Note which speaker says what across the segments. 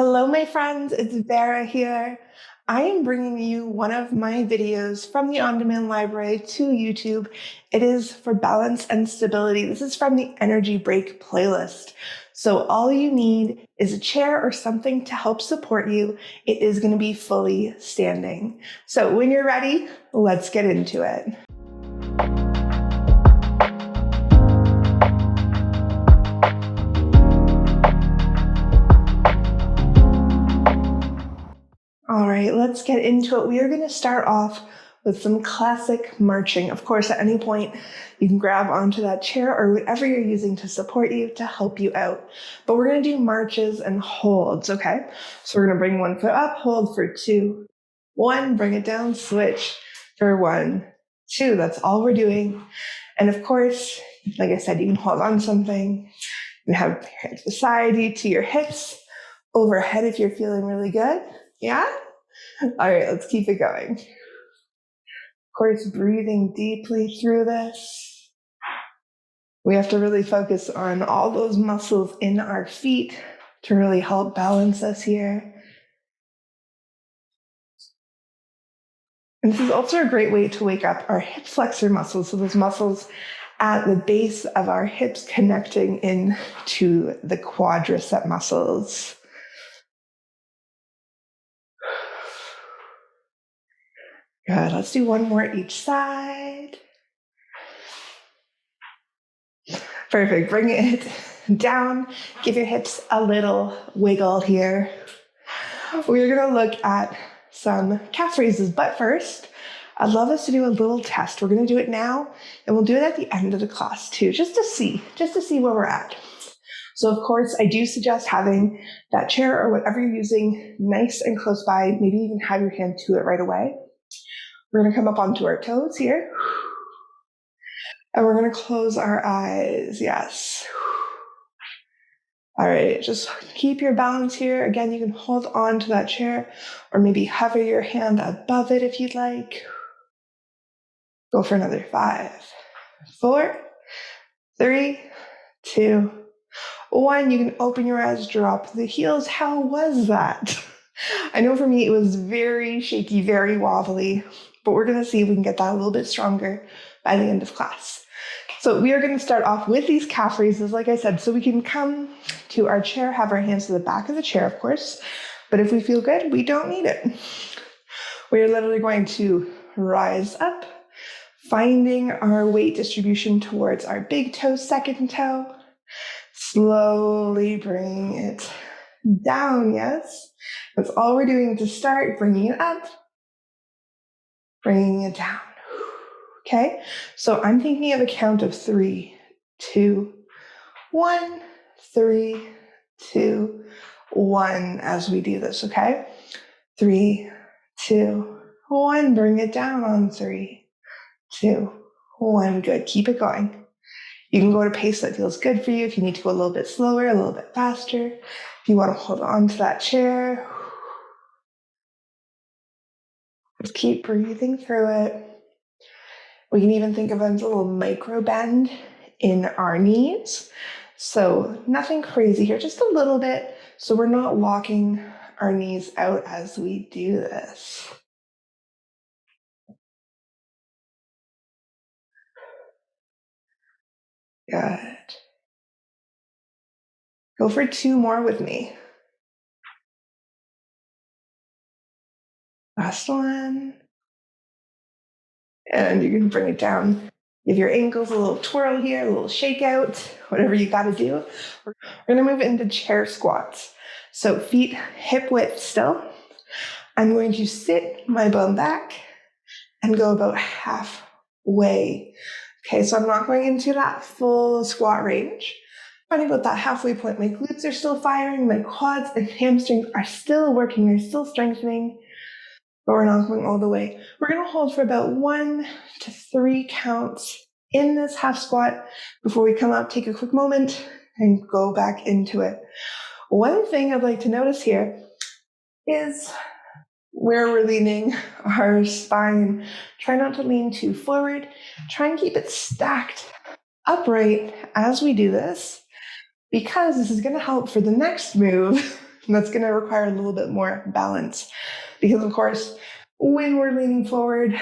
Speaker 1: Hello, my friends. It's Vera here. I am bringing you one of my videos from the on-demand library to YouTube. It is for balance and stability. This is from the Energy Break playlist. So all you need is a chair or something to help support you. It is going to be fully standing. So when you're ready, let's get into it. All right, let's get into it. We are going to start off with some classic marching. Of course, at any point, you can grab onto that chair or whatever you're using to support you to help you out. But we're going to do marches and holds, okay? So we're going to bring one foot up, hold for 2, 1, bring it down, switch for 1, 2. That's all we're doing. And of course, like I said, you can hold on something. You can have your hands beside you to your hips, overhead if you're feeling really good. Yeah? All right, let's keep it going. Of course, breathing deeply through this. We have to really focus on all those muscles in our feet to really help balance us here. And this is also a great way to wake up our hip flexor muscles, so those muscles at the base of our hips connecting into the quadricep muscles. Good, let's do one more each side. Perfect, bring it down, give your hips a little wiggle here. We're gonna look at some calf raises, but first, I'd love us to do a little test. We're gonna do it now, and we'll do it at the end of the class too, just to see where we're at. So of course, I do suggest having that chair or whatever you're using nice and close by, maybe even have your hand to it right away. We're gonna come up onto our toes here. And we're gonna close our eyes, yes. All right, just keep your balance here. Again, you can hold on to that chair or maybe hover your hand above it if you'd like. Go for another 5, 4, 3, 2, 1. You can open your eyes, drop the heels. How was that? I know for me it was very shaky, very wobbly, but we're gonna see if we can get that a little bit stronger by the end of class. So we are going to start off with these calf raises, like I said, so we can come to our chair, have our hands to the back of the chair, of course, but if we feel good, we don't need it. We're literally going to rise up, finding our weight distribution towards our big toe, second toe, slowly bring it down, yes? That's all we're doing to start, bringing it up, bringing it down. Okay, so I'm thinking of a count of 3, 2, 1, 3, 2, 1 as we do this, okay? 3, 2, 1, bring it down on 3, 2, 1, good, keep it going. You can go at a pace that feels good for you. If you need to go a little bit slower, a little bit faster. If you want to hold on to that chair, just keep breathing through it. We can even think of it as a little micro bend in our knees. So nothing crazy here, just a little bit. So we're not locking our knees out as we do this. Good. Go for 2 more with me. Last one. And you can bring it down. Give your ankles a little twirl here, a little shake out, whatever you got to do. We're going to move into chair squats. So feet hip width still. I'm going to sit my bum back and go about halfway. Okay, so I'm not going into that full squat range. Finding about that halfway point. My glutes are still firing, my quads and hamstrings are still working, they're still strengthening, but we're not going all the way. We're going to hold for about 1 to 3 counts in this half squat before we come up, take a quick moment, and go back into it. One thing I'd like to notice here is where we're leaning our spine. Try not to lean too forward. Try and keep it stacked upright as we do this, because this is going to help for the next move, That's going to require a little bit more balance because, of course, when we're leaning forward,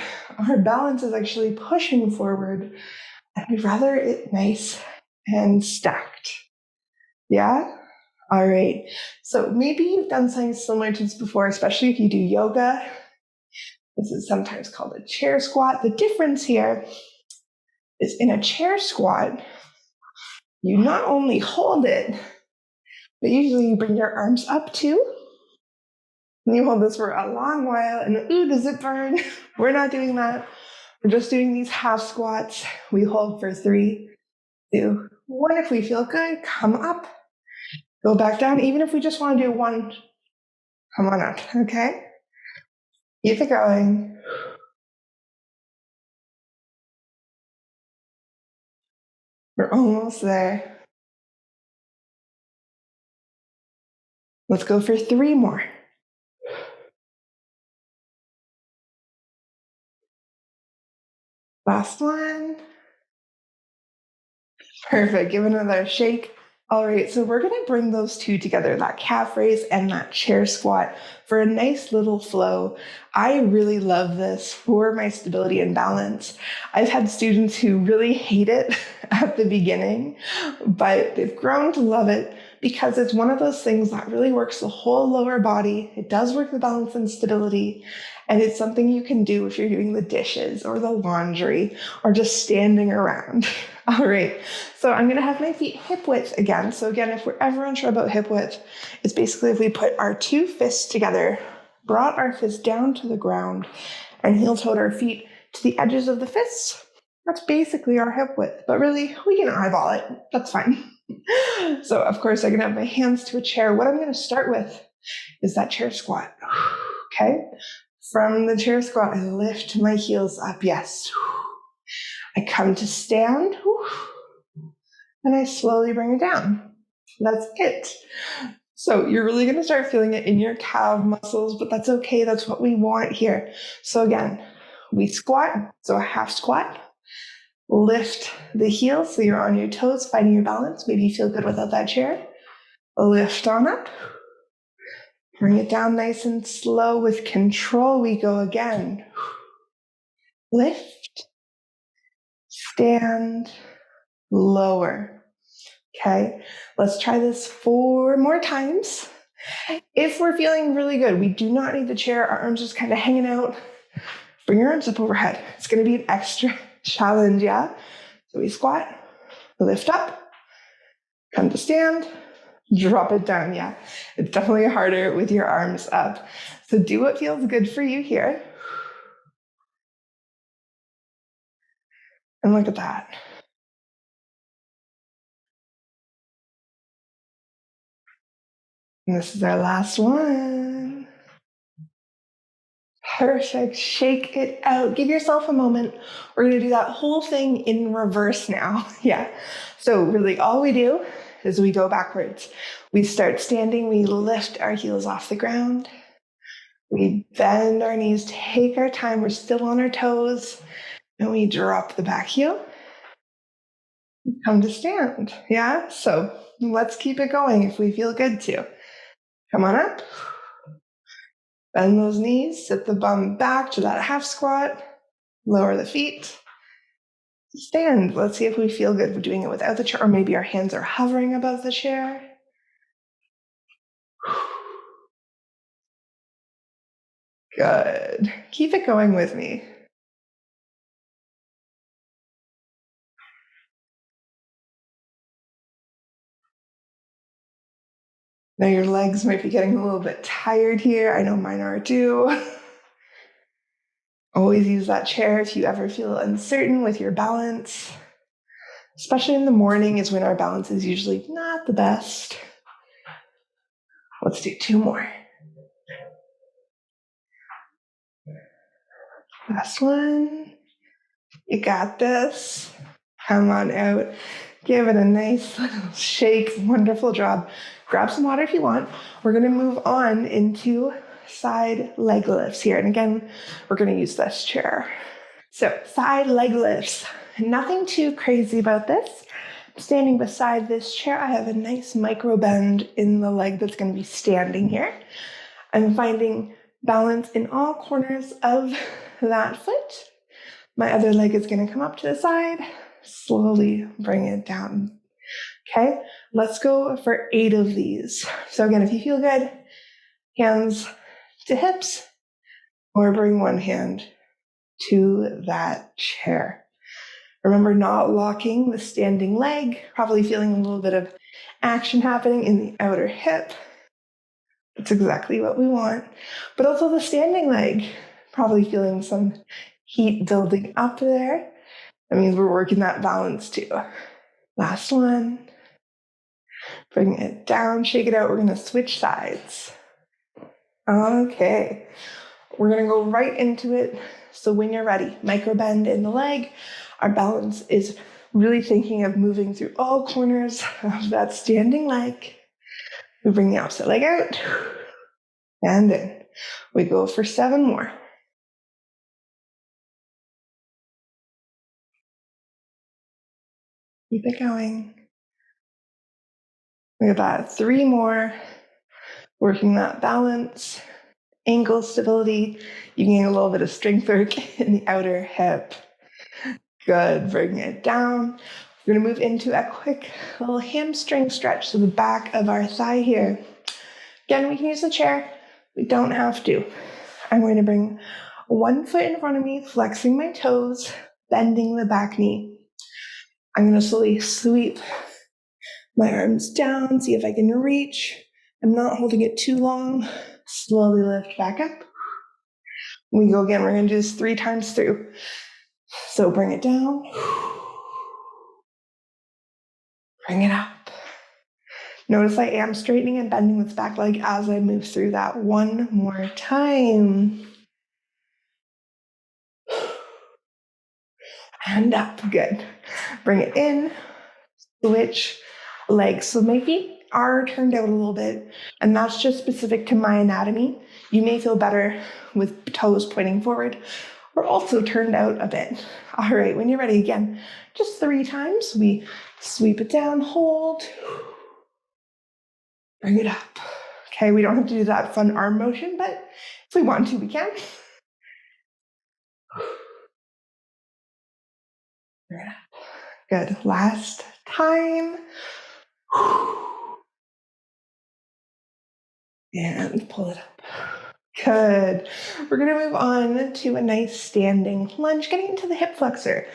Speaker 1: our balance is actually pushing forward, and we'd rather it nice and stacked. Yeah? All right. So maybe you've done something similar to this before, especially if you do yoga. This is sometimes called a chair squat. The difference here is in a chair squat, you not only hold it, but usually you bring your arms up too. And you hold this for a long while, and ooh, does it burn? We're not doing that. We're just doing these half squats. We hold for 3, 2, 1. If we feel good, come up. Go back down. Even if we just want to do 1, come on up, okay? Keep it going. We're almost there. Let's go for 3 more. Last one. Perfect. Give it another shake. All right, so we're going to bring those two together, that calf raise and that chair squat, for a nice little flow. I really love this for my stability and balance. I've had students who really hate it at the beginning, but they've grown to love it because it's one of those things that really works the whole lower body. It does work the balance and stability, and it's something you can do if you're doing the dishes or the laundry or just standing around. All right, so I'm gonna have my feet hip width again. So again, if we're ever unsure about hip width, it's basically if we put our 2 fists together, brought our fists down to the ground, and heel-toed our feet to the edges of the fists. That's basically our hip width, but really, we can eyeball it. That's fine. So of course, I can have my hands to a chair. What I'm gonna start with is that chair squat, okay? From the chair squat, I lift my heels up, yes. I come to stand, and I slowly bring it down. That's it. So you're really going to start feeling it in your calf muscles, but that's okay. That's what we want here. So again, we squat, so a half squat. Lift the heels so you're on your toes, finding your balance. Maybe you feel good without that chair. Lift on up. Bring it down nice and slow. With control, we go again. Lift, stand, lower. Okay, let's try this 4 more times. If we're feeling really good, we do not need the chair. Our arms just kind of hanging out. Bring your arms up overhead. It's going to be an extra challenge, yeah? So we squat, lift up, come to stand, drop it down, yeah? It's definitely harder with your arms up. So do what feels good for you here. And look at that. And this is our last one. Perfect. Shake it out. Give yourself a moment. We're going to do that whole thing in reverse now. Yeah. So really all we do is we go backwards. We start standing. We lift our heels off the ground. We bend our knees, take our time. We're still on our toes. And we drop the back heel. Come to stand. Yeah. So let's keep it going if we feel good to. Come on up. Bend those knees, sit the bum back to that half squat, lower the feet, stand. Let's see if we feel good. We're doing it without the chair, or maybe our hands are hovering above the chair. Good. Keep it going with me. Now your legs might be getting a little bit tired here. I know mine are too. Always use that chair if you ever feel uncertain with your balance. Especially in the morning is when our balance is usually not the best. Let's do 2 more. Last one. You got this. Come on out. Give it a nice little shake. Wonderful job. Grab some water if you want. We're going to move on into side leg lifts here. And again, we're going to use this chair. So side leg lifts. Nothing too crazy about this. Standing beside this chair, I have a nice micro bend in the leg that's going to be standing here. I'm finding balance in all corners of that foot. My other leg is going to come up to the side. Slowly bring it down. Okay, let's go for 8 of these. So again, if you feel good, hands to hips, or bring one hand to that chair. Remember, not locking the standing leg, probably feeling a little bit of action happening in the outer hip. That's exactly what we want. But also the standing leg, probably feeling some heat building up there. That means we're working that balance too. Last one. Bring it down, shake it out. We're going to switch sides. Okay. We're going to go right into it. So when you're ready, micro bend in the leg. Our balance is really thinking of moving through all corners of that standing leg. We bring the opposite leg out and in. We go for 7 more. Keep it going. We got 3 more. Working that balance, ankle stability. You gain a little bit of strength work in the outer hip. Good, bring it down. We're gonna move into a quick little hamstring stretch, so the back of our thigh here. Again, we can use the chair. We don't have to. I'm going to bring one foot in front of me, flexing my toes, bending the back knee. I'm gonna slowly sweep my arms down, see if I can reach. I'm not holding it too long. Slowly lift back up. We go again. We're going to do this 3 times through. So bring it down. Bring it up. Notice I am straightening and bending this back leg as I move through that. One more time. And up. Good. Bring it in. Switch legs. So my feet are turned out a little bit, and that's just specific to my anatomy. You may feel better with toes pointing forward or also turned out a bit. All right, when you're ready again, just 3 times. We sweep it down, hold, bring it up. Okay, we don't have to do that fun arm motion, but if we want to, we can. Bring it up. Good. Last time. And pull it up. Good. We're going to move on to a nice standing lunge, getting into the hip flexor.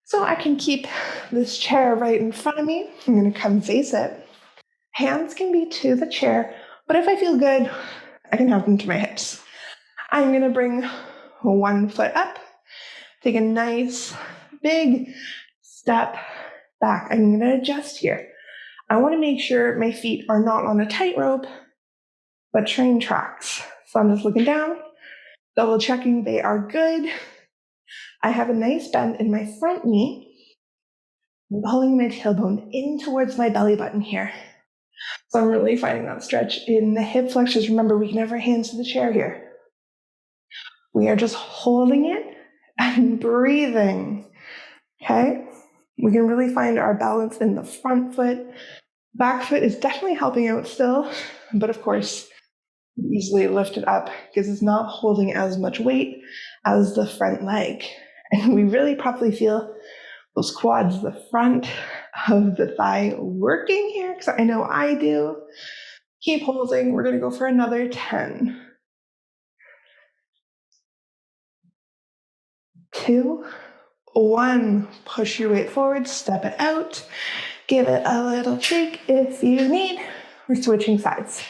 Speaker 1: So I can keep this chair right in front of me. I'm going to come face it. Hands can be to the chair, but if I feel good, I can have them to my hips. I'm going to bring one foot up, take a nice big step back. I'm going to adjust here. I want to make sure my feet are not on a tightrope, but train tracks. So I'm just looking down, double checking they are good. I have a nice bend in my front knee. I'm pulling my tailbone in towards my belly button here. So I'm really finding that stretch in the hip flexors. Remember, we can have our hands to the chair here. We are just holding it and breathing. Okay? We can really find our balance in the front foot. Back foot is definitely helping out still, but of course, easily lift it up because it's not holding as much weight as the front leg. And we really probably feel those quads, the front of the thigh working here, because I know I do. Keep holding. We're going to go for another 10. 2, 1. Push your weight forward, step it out. Give it a little shake if you need. We're switching sides.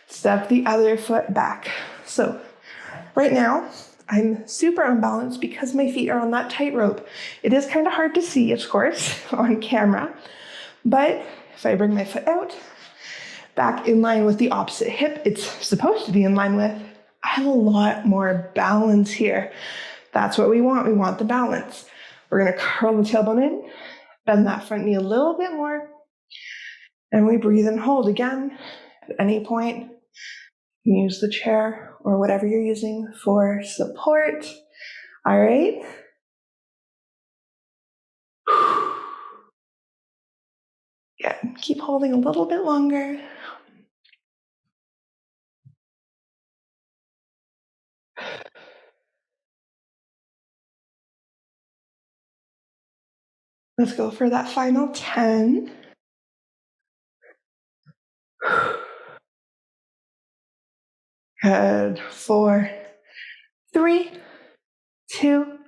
Speaker 1: Step the other foot back. So right now, I'm super unbalanced because my feet are on that tightrope. It is kind of hard to see, of course, on camera. But if I bring my foot out, back in line with the opposite hip, it's supposed to be in line with, I have a lot more balance here. That's what we want. We want the balance. We're going to curl the tailbone in, bend that front knee a little bit more, and we breathe and hold again. At any point, you use the chair or whatever you're using for support. All right. Yeah, keep holding a little bit longer. Let's go for that final 10. Good. 4, 3, 2,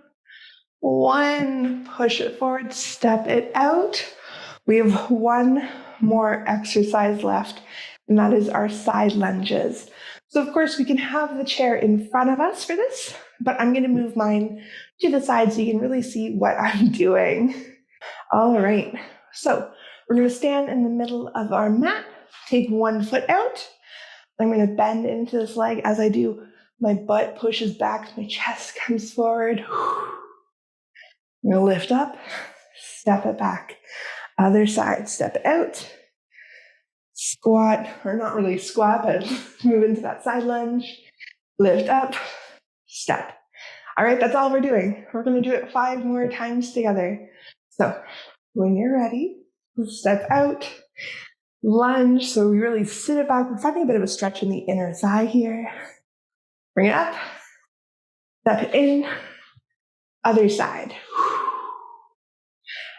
Speaker 1: 1. Push it forward, step it out. We have one more exercise left, and that is our side lunges. So of course we can have the chair in front of us for this, but I'm going to move mine to the side so you can really see what I'm doing. All right, so we're going to stand in the middle of our mat, take one foot out. I'm going to bend into this leg. As I do, my butt pushes back, my chest comes forward. I'm going to lift up, step it back. Other side, step it out. Squat, or not really squat, but move into that side lunge. Lift up, step. All right, that's all we're doing. We're going to do it 5 more times together. So when you're ready, step out, lunge. So we really sit it back. We're finding a bit of a stretch in the inner thigh here. Bring it up, step it in, other side.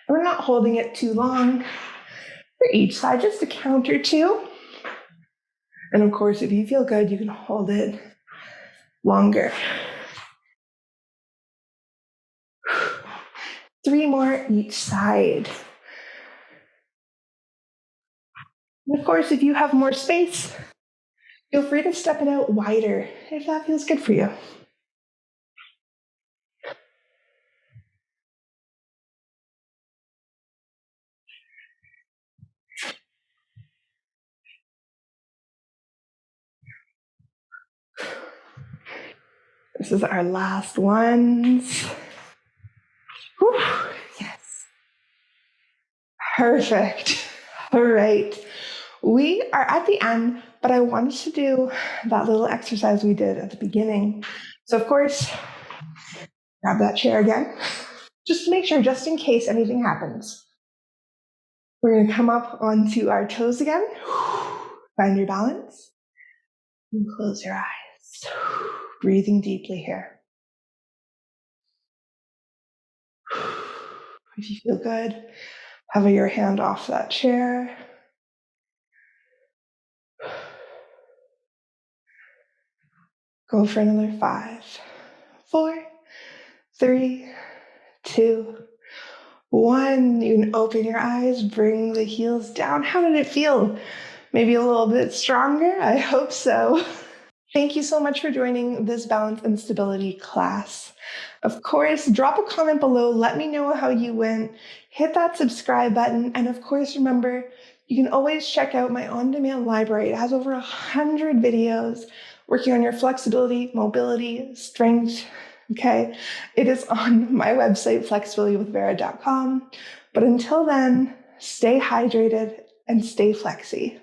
Speaker 1: And we're not holding it too long for each side, just a count or 2. And of course, if you feel good, you can hold it longer. 3 more each side. And of course, if you have more space, feel free to step it out wider if that feels good for you. This is our last ones. Whew, yes. Perfect. All right. We are at the end, but I wanted to do that little exercise we did at the beginning. So of course, grab that chair again, just to make sure, just in case anything happens. We're going to come up onto our toes again. Find your balance and close your eyes. Breathing deeply here. If you feel good, hover your hand off that chair. Go for another 5, 4, 3, 2, 1. You can open your eyes, bring the heels down. How did it feel? Maybe a little bit stronger? I hope so. Thank you so much for joining this balance and stability class. Of course, drop a comment below. Let me know how you went. Hit that subscribe button. And of course, remember, you can always check out my on-demand library. It has over 100 videos working on your flexibility, mobility, strength. Okay, it is on my website, flexibilitywithvera.com. But until then, stay hydrated and stay flexy.